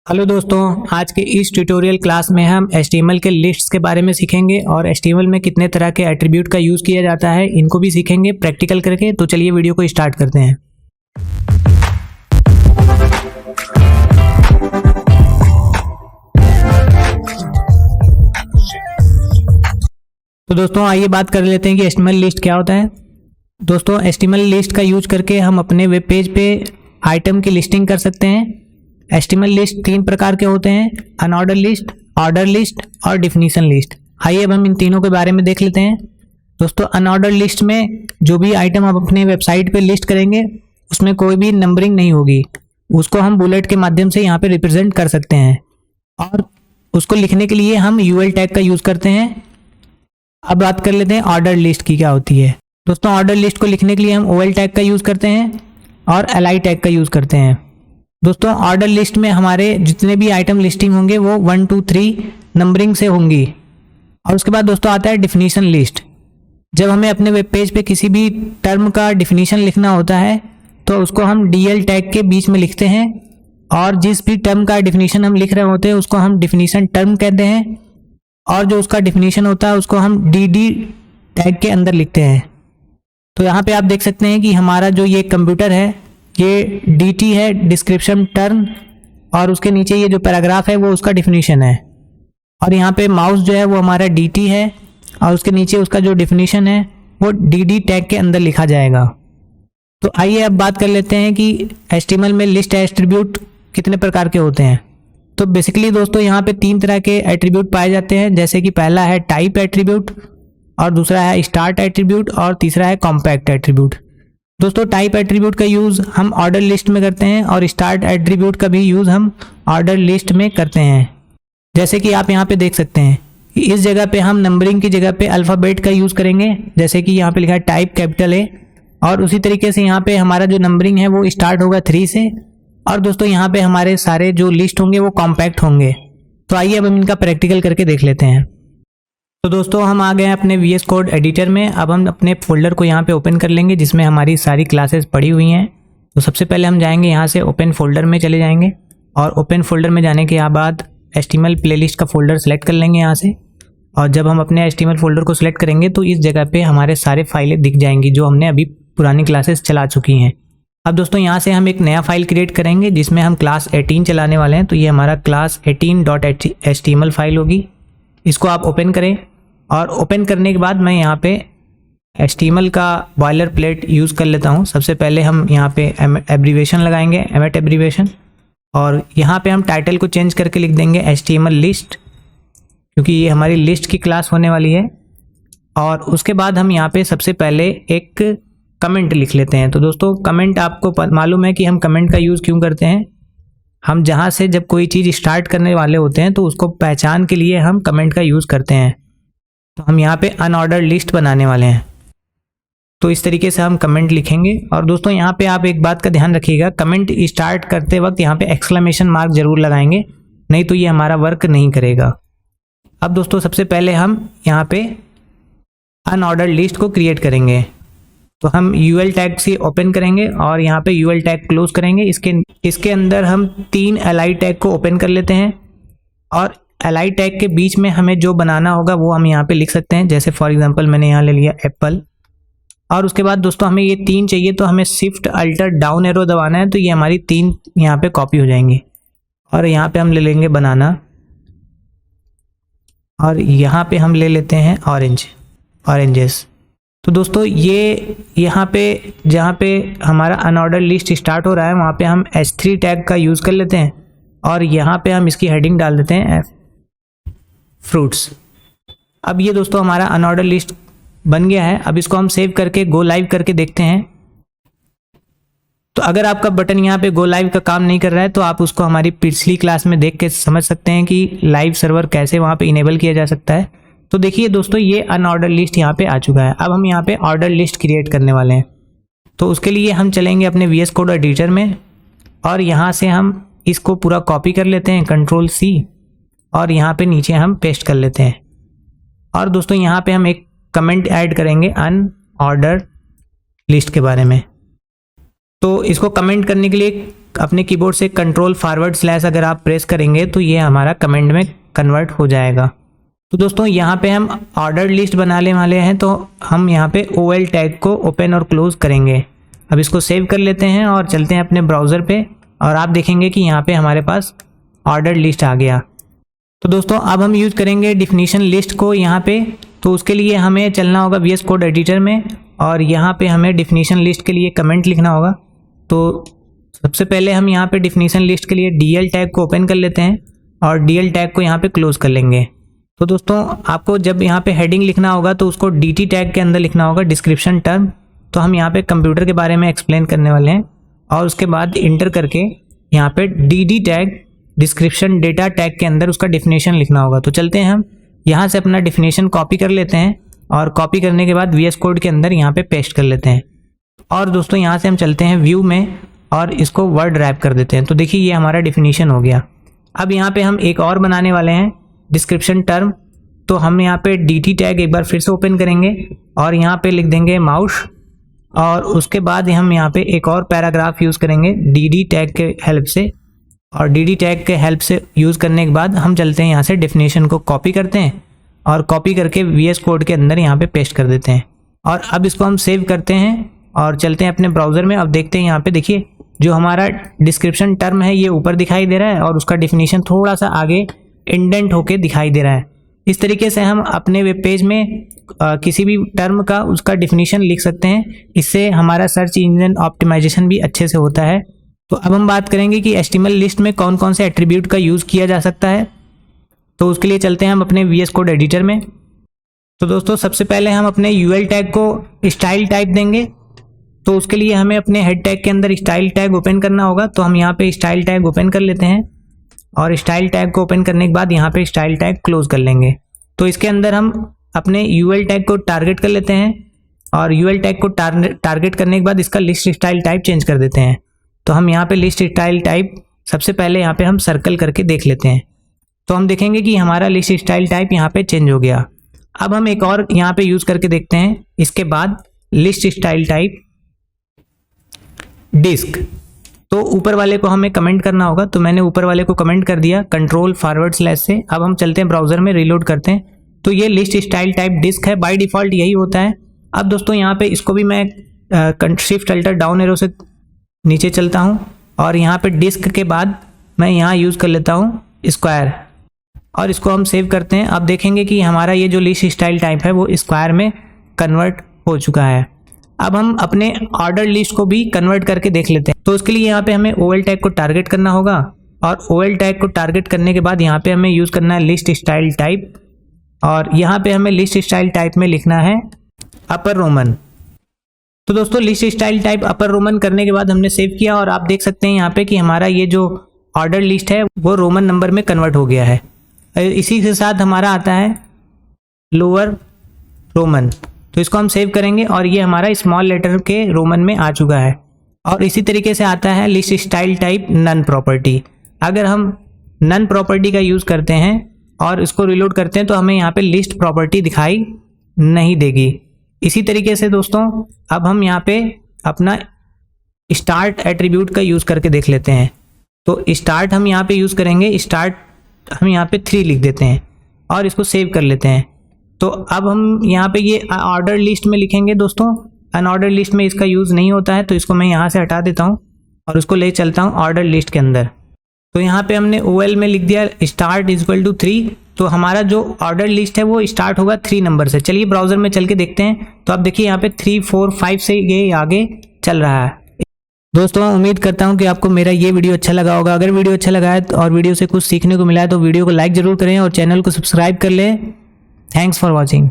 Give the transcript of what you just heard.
Hello दोस्तों, आज के इस ट्यूटोरियल क्लास में हम HTML के लिस्ट्स के बारे में सीखेंगे और HTML में कितने तरह के एट्रीब्यूट का यूज़ किया जाता है इनको भी सीखेंगे प्रैक्टिकल करके। तो चलिए वीडियो को स्टार्ट करते हैं। तो दोस्तों आइए बात कर लेते हैं कि HTML लिस्ट क्या होता है। दोस्तों HTML लिस्ट का यूज करके हम अपने वेब पेज पे आइटम की लिस्टिंग कर सकते हैं। HTML लिस्ट तीन प्रकार के होते हैं, अनऑर्डर लिस्ट, ऑर्डर लिस्ट और डिफिनीशन लिस्ट। आइए अब हम इन तीनों के बारे में देख लेते हैं। दोस्तों अनऑर्डर लिस्ट में जो भी आइटम आप अपने वेबसाइट पे लिस्ट करेंगे उसमें कोई भी नंबरिंग नहीं होगी, उसको हम बुलेट के माध्यम से यहाँ पे रिप्रेजेंट कर सकते हैं और उसको लिखने के लिए हम UL टैग का यूज़ करते हैं। अब बात कर लेते हैं ऑर्डर लिस्ट की क्या होती है। दोस्तों ऑर्डर लिस्ट को लिखने के लिए हम OL टैग का यूज़ करते हैं और LI टैग का यूज़ करते हैं। दोस्तों ऑर्डर लिस्ट में हमारे जितने भी आइटम लिस्टिंग होंगे वो 1 2 3 नंबरिंग से होंगी। और उसके बाद दोस्तों आता है डिफिनीशन लिस्ट। जब हमें अपने वेब पेज पे किसी भी टर्म का डिफिनीशन लिखना होता है तो उसको हम DL टैग के बीच में लिखते हैं और जिस भी टर्म का डिफिनीशन हम लिख रहे होते हैं उसको हम डिफिनीशन टर्म कहते हैं और जो उसका डिफिनीशन होता है उसको हम DD टैग के अंदर लिखते हैं। तो यहाँ पे आप देख सकते हैं कि हमारा जो ये कंप्यूटर है ये DT है, डिस्क्रिप्शन टर्म, और उसके नीचे ये जो पैराग्राफ है वो उसका डिफिनीशन है और यहाँ पे माउस जो है वो हमारा DT है और उसके नीचे उसका जो डिफिनीशन है वो DD टैग के अंदर लिखा जाएगा। तो आइए अब बात कर लेते हैं कि HTML में लिस्ट एट्रीब्यूट कितने प्रकार के होते हैं। तो बेसिकली दोस्तों यहाँ पे तीन तरह के एट्रीब्यूट पाए जाते हैं, जैसे कि पहला है टाइप एट्रीब्यूट और दूसरा है स्टार्ट एट्रीब्यूट और तीसरा है कॉम्पैक्ट एट्रीब्यूट। दोस्तों टाइप एट्रीब्यूट का यूज़ हम ऑर्डर लिस्ट में करते हैं और स्टार्ट एट्रीब्यूट का भी यूज़ हम ऑर्डर लिस्ट में करते हैं। जैसे कि आप यहाँ पे देख सकते हैं कि इस जगह पे हम नंबरिंग की जगह पे अल्फ़ाबेट का यूज़ करेंगे, जैसे कि यहाँ पे लिखा है टाइप कैपिटल A, और उसी तरीके से यहाँ पे हमारा जो नंबरिंग है वो स्टार्ट होगा 3 से। और दोस्तों यहाँ पे हमारे सारे जो लिस्ट होंगे वो कॉम्पैक्ट होंगे। तो आइए अब हम इनका प्रैक्टिकल करके देख लेते हैं। तो दोस्तों हम आ गए हैं अपने VS कोड एडिटर में। अब हम अपने फोल्डर को यहाँ पे ओपन कर लेंगे जिसमें हमारी सारी क्लासेस पड़ी हुई हैं। तो सबसे पहले हम जाएंगे यहाँ से ओपन फोल्डर में चले जाएंगे और ओपन फोल्डर में जाने के बाद HTML प्लेलिस्ट का फोल्डर सेलेक्ट कर लेंगे यहाँ से। और जब हम अपने HTML फोल्डर को सिलेक्ट करेंगे तो इस जगह पे हमारे सारे फाइलें दिख जाएंगी जो हमने अभी पुरानी क्लासेस चला चुकी हैं। अब दोस्तों यहाँ से हम एक नया फाइल क्रिएट करेंगे जिसमें हम क्लास 18 चलाने वाले हैं। तो ये हमारा क्लास 18.html फाइल होगी। इसको आप ओपन करें और ओपन करने के बाद मैं यहाँ पे HTML का बॉयलर प्लेट यूज़ कर लेता हूँ। सबसे पहले हम यहाँ पे एब्रीवेशन लगाएंगे, एमेट एब्रीवेशन, और यहाँ पे हम टाइटल को चेंज करके लिख देंगे HTML लिस्ट, क्योंकि ये हमारी लिस्ट की क्लास होने वाली है। और उसके बाद हम यहाँ पे सबसे पहले एक कमेंट लिख लेते हैं। तो दोस्तों कमेंट आपको मालूम है कि हम कमेंट का यूज़ क्यों करते हैं। हम जहाँ से जब कोई चीज़ स्टार्ट करने वाले होते हैं तो उसको पहचान के लिए हम कमेंट का यूज़ करते हैं। तो हम यहाँ पे अनऑर्डर लिस्ट बनाने वाले हैं, तो इस तरीके से हम कमेंट लिखेंगे। और दोस्तों यहाँ पे आप एक बात का ध्यान रखिएगा, कमेंट स्टार्ट करते वक्त यहाँ पे एक्सक्लेमेशन मार्क जरूर लगाएंगे, नहीं तो ये हमारा वर्क नहीं करेगा। अब दोस्तों सबसे पहले हम यहाँ पे अनऑर्डर लिस्ट को क्रिएट करेंगे। तो हम UL टैग से ओपन करेंगे और यहाँ पे UL टैग क्लोज करेंगे। इसके अंदर हम 3 LI टैग को ओपन कर लेते हैं और LI टैग के बीच में हमें जो बनाना होगा वो हम यहाँ पे लिख सकते हैं। जैसे फॉर एग्जांपल मैंने यहाँ ले लिया एप्पल। और उसके बाद दोस्तों हमें ये 3 चाहिए तो हमें शिफ्ट अल्टर डाउन एरो दबाना है, तो ये हमारी 3 यहाँ पे कॉपी हो जाएंगी। और यहाँ पे हम ले लेंगे बनाना और यहाँ पे हम ले लेते हैं ऑरेंजेस। तो दोस्तों ये यहाँ पे जहाँ पे हमारा अनऑर्डर लिस्ट स्टार्ट हो रहा है वहाँ पे हम H3 टैग का यूज़ कर लेते हैं और यहाँ पे हम इसकी हेडिंग डाल देते हैं फ्रूट्स। अब ये दोस्तों हमारा अनऑर्डर लिस्ट बन गया है। अब इसको हम सेव करके गो लाइव करके देखते हैं। तो अगर आपका बटन यहाँ पे गो लाइव का काम नहीं कर रहा है तो आप उसको हमारी पिछली क्लास में देख के समझ सकते हैं कि लाइव सर्वर कैसे वहाँ पे इनेबल किया जा सकता है। तो देखिए दोस्तों ये अनऑर्डर लिस्ट यहाँ पे आ चुका है। अब हम यहाँ पे ऑर्डर लिस्ट क्रिएट करने वाले हैं। तो उसके लिए हम चलेंगे अपने VS कोड एडिटर में और यहाँ से हम इसको पूरा कॉपी कर लेते हैं, Ctrl+C, और यहाँ पे नीचे हम पेस्ट कर लेते हैं। और दोस्तों यहाँ पे हम एक कमेंट ऐड करेंगे अनऑर्डर लिस्ट के बारे में। तो इसको कमेंट करने के लिए अपने कीबोर्ड से Ctrl// अगर आप प्रेस करेंगे तो ये हमारा कमेंट में कन्वर्ट हो जाएगा। तो दोस्तों यहाँ पे हम ऑर्डर लिस्ट बनाने वाले हैं, तो हम यहाँ पे OL टैग को ओपन और क्लोज करेंगे। अब इसको सेव कर लेते हैं और चलते हैं अपने ब्राउज़र पे, और आप देखेंगे कि यहाँ पे हमारे पास ऑर्डर लिस्ट आ गया। तो दोस्तों अब हम यूज़ करेंगे डिफिनीशन लिस्ट को यहाँ पे। तो उसके लिए हमें चलना होगा VS कोड एडिटर में, और यहाँ पे हमें डिफिनीशन लिस्ट के लिए कमेंट लिखना होगा। तो सबसे पहले हम यहाँ पे डिफिनीशन लिस्ट के लिए DL टैग को ओपन कर लेते हैं और DL टैग को यहाँ पे क्लोज कर लेंगे। तो दोस्तों आपको जब यहाँ पे हेडिंग लिखना होगा तो उसको DT टैग के अंदर लिखना होगा, डिस्क्रिप्शन टर्म। तो हम यहाँ पे कंप्यूटर के बारे में एक्सप्लेन करने वाले हैं, और उसके बाद इंटर करके यहाँ पे DD tag, description data tag के अंदर उसका डिफिनेशन लिखना होगा। तो चलते हैं हम यहाँ से अपना डिफिनेशन कॉपी कर लेते हैं, और कॉपी करने के बाद VS कोड के अंदर यहाँ पे पेस्ट कर लेते हैं। और दोस्तों यहाँ से हम चलते हैं व्यू में और इसको वर्ड रैप कर देते हैं। तो देखिए ये हमारा डिफिनीशन हो गया। अब यहाँ पे हम एक और बनाने वाले हैं, डिस्क्रिप्शन टर्म। तो हम यहाँ पे DT टैग एक बार फिर से ओपन करेंगे और यहाँ पे लिख देंगे माउस, और उसके बाद हम यहाँ पे एक और पैराग्राफ यूज़ करेंगे DD टैग के हेल्प से। और DD टैग के हेल्प से यूज़ करने के बाद हम चलते हैं यहाँ से डिफिनेशन को कॉपी करते हैं, और कॉपी करके VS कोड के अंदर यहाँ पे पेस्ट कर देते हैं। और अब इसको हम सेव करते हैं और चलते हैं अपने ब्राउज़र में। अब देखते हैं यहाँ पे देखिए जो हमारा डिस्क्रिप्शन टर्म है ये ऊपर दिखाई दे रहा है, और उसका डिफिनीशन थोड़ा सा आगे इंडेंट होके दिखाई दे रहा है। इस तरीके से हम अपने वेब पेज में किसी भी टर्म का उसका डिफिनीशन लिख सकते हैं। इससे हमारा सर्च इंजन ऑप्टिमाइजेशन भी अच्छे से होता है। तो अब हम बात करेंगे कि HTML लिस्ट में कौन कौन से एट्रीब्यूट का यूज़ किया जा सकता है। तो उसके लिए चलते हैं हम अपने VS कोड एडिटर में। तो दोस्तों सबसे पहले हम अपने UL टैग को स्टाइल टाइप देंगे। तो उसके लिए हमें अपने हेड टैग के अंदर स्टाइल टैग ओपन करना होगा। तो हम यहाँ पे स्टाइल टैग ओपन कर लेते हैं, और स्टाइल टैग को ओपन करने के बाद यहाँ पे स्टाइल टैग क्लोज कर लेंगे। तो इसके अंदर हम अपने UL टैग को टारगेट कर लेते हैं, और UL टैग को टारगेट करने के बाद इसका लिस्ट स्टाइल टाइप चेंज कर देते हैं। तो हम यहाँ पे लिस्ट स्टाइल टाइप सबसे पहले यहाँ पे हम सर्कल करके देख लेते हैं। तो हम देखेंगे कि हमारा लिस्ट स्टाइल टाइप यहाँ पे चेंज हो गया। अब हम एक और यहाँ पे यूज़ करके देखते हैं। इसके बाद लिस्ट स्टाइल टाइप डिस्क, तो ऊपर वाले को हमें कमेंट करना होगा। तो मैंने ऊपर वाले को कमेंट कर दिया Ctrl// से। अब हम चलते हैं ब्राउज़र में, रीलोड करते हैं। तो ये लिस्ट स्टाइल टाइप डिस्क है, बाय डिफ़ॉल्ट यही होता है। अब दोस्तों यहाँ पे इसको भी मैं शिफ्ट अल्टर डाउन एरो से नीचे चलता हूँ, और यहाँ पे डिस्क के बाद मैं यहाँ यूज़ कर लेता हूँ स्क्वायर, और इसको हम सेव करते हैं। अब देखेंगे कि हमारा ये जो लिस्ट स्टाइल टाइप है वो स्क्वायर में कन्वर्ट हो चुका है। अब हम अपने ऑर्डर लिस्ट को भी कन्वर्ट करके देख लेते हैं। तो उसके लिए यहाँ पे हमें OL टैग को टारगेट करना होगा, और OL टैग को टारगेट करने के बाद यहाँ पे हमें यूज़ करना है लिस्ट स्टाइल टाइप, और यहाँ पे हमें लिस्ट स्टाइल टाइप में लिखना है अपर रोमन। तो दोस्तों लिस्ट स्टाइल टाइप अपर रोमन करने के बाद हमने सेव किया, और आप देख सकते हैं यहाँ पे कि हमारा ये जो ऑर्डर लिस्ट है वो रोमन नंबर में कन्वर्ट हो गया है। इसी के साथ हमारा आता है लोअर रोमन। तो इसको हम सेव करेंगे, और ये हमारा स्मॉल लेटर के रोमन में आ चुका है। और इसी तरीके से आता है list style type none property. अगर हम नन प्रॉपर्टी का यूज़ करते हैं और इसको रिलोड करते हैं तो हमें यहाँ पे लिस्ट प्रॉपर्टी दिखाई नहीं देगी। इसी तरीके से दोस्तों अब हम यहाँ पे अपना स्टार्ट एट्रीब्यूट का यूज़ करके देख लेते हैं। तो स्टार्ट हम यहाँ पे यूज़ करेंगे, स्टार्ट हम यहाँ पे 3 लिख देते हैं और इसको सेव कर लेते हैं। तो अब हम यहाँ पे ये ऑर्डर लिस्ट में लिखेंगे दोस्तों, अनऑर्डर लिस्ट में इसका यूज़ नहीं होता है, तो इसको मैं यहाँ से हटा देता हूँ और उसको ले चलता हूँ ऑर्डर लिस्ट के अंदर। तो यहाँ पे हमने OL में लिख दिया स्टार्ट = 3, तो हमारा जो ऑर्डर लिस्ट है वो स्टार्ट होगा 3 नंबर से। चलिए ब्राउज़र में चल के देखते हैं। तो आप देखिए यहाँ पे 3, 4, 5 से ये आगे चल रहा है। दोस्तों उम्मीद करता हूँ कि आपको मेरा ये वीडियो अच्छा लगा होगा। अगर वीडियो अच्छा लगा है और वीडियो से कुछ सीखने को मिला है तो वीडियो को लाइक ज़रूर करें और चैनल को सब्सक्राइब कर लें। Thanks for watching.